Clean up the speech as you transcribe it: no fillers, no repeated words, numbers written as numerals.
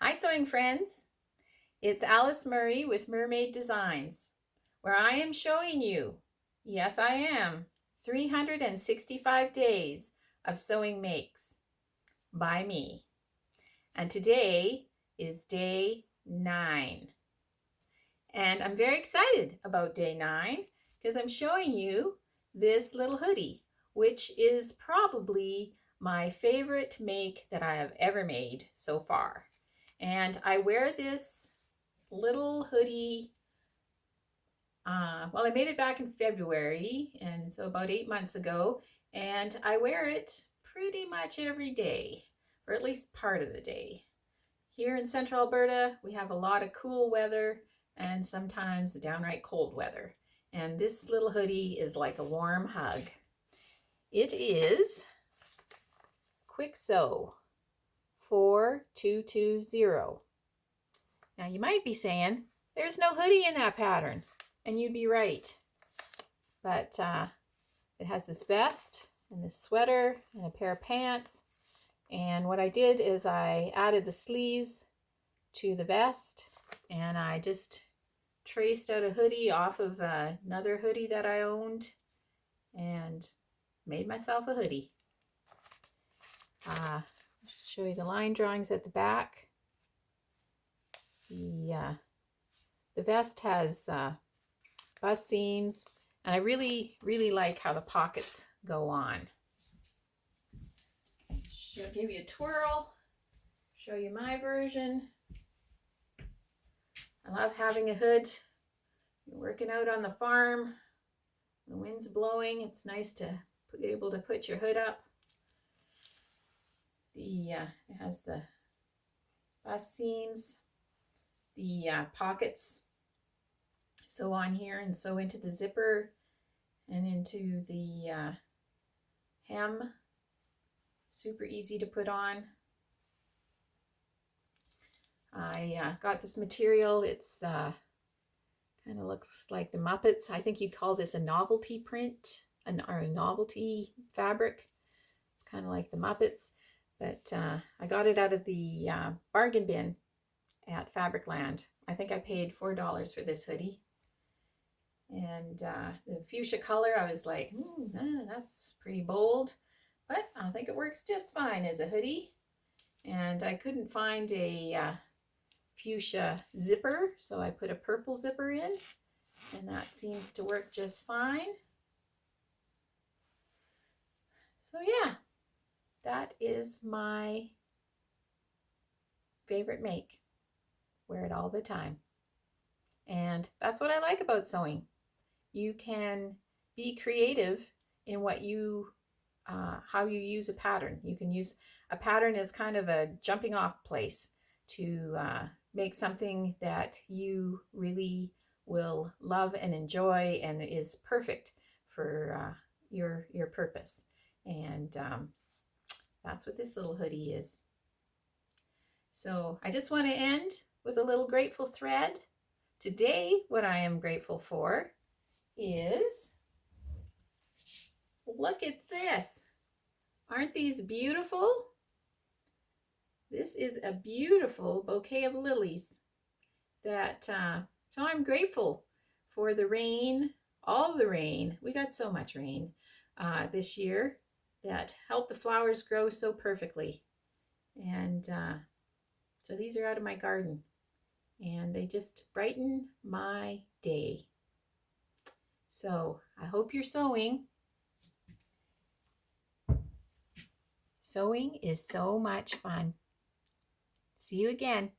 Hi sewing friends, it's Alice Murray with Murr-Made Designs, where I am showing you, yes I am, 365 days of sewing makes by me. And today is day 9. And I'm very excited about day 9 because I'm showing you this little hoodie, which is probably my favorite make that I have ever made so far. And I wear this little hoodie, well, I made it back in February, and so about 8 months ago, and I wear it pretty much every day, or at least part of the day. Here in Central Alberta, we have a lot of cool weather and sometimes downright cold weather. And this little hoodie is like a warm hug. It is Kwik Sew 4220. Now you might be saying, there's no hoodie in that pattern. And you'd be right. But it has this vest and this sweater and a pair of pants. And what I did is I added the sleeves to the vest, and I just traced out a hoodie off of another hoodie that I owned and made myself a hoodie. I'll just show you the line drawings at the back. The vest has bust seams, and I really like how the pockets go on. I'll give you a twirl, show you my version. I love having a hood. You're working out on the farm, the wind's blowing, it's nice to be able to put your hood up. It has the bust seams, the pockets sew on here and sew into the zipper and into the hem. Super easy to put on. I got this material. It's kind of looks like the Muppets. I think you'd call this a novelty print, or a novelty fabric. It's kind of like the Muppets. But I got it out of the bargain bin at Fabricland. I think I paid $4 for this hoodie. And the fuchsia color, I was like, that's pretty bold. But I think it works just fine as a hoodie. And I couldn't find a fuchsia zipper, so I put a purple zipper in. And that seems to work just fine. So yeah, that is my favorite make. Wear it all the time. And that's what I like about sewing. You can be creative in what you how you use a pattern. You can use a pattern as kind of a jumping off place to make something that you really will love and enjoy and is perfect for your purpose. And that's what this little hoodie is. So I just want to end with a little grateful thread. Today, what I am grateful for is, look at this. Aren't these beautiful? This is a beautiful bouquet of lilies that, so I'm grateful for the rain, all the rain. We got so much rain this year that helped the flowers grow so perfectly. And so these are out of my garden, and they just brighten my day. So I hope you're sewing. Sewing is so much fun. See you again.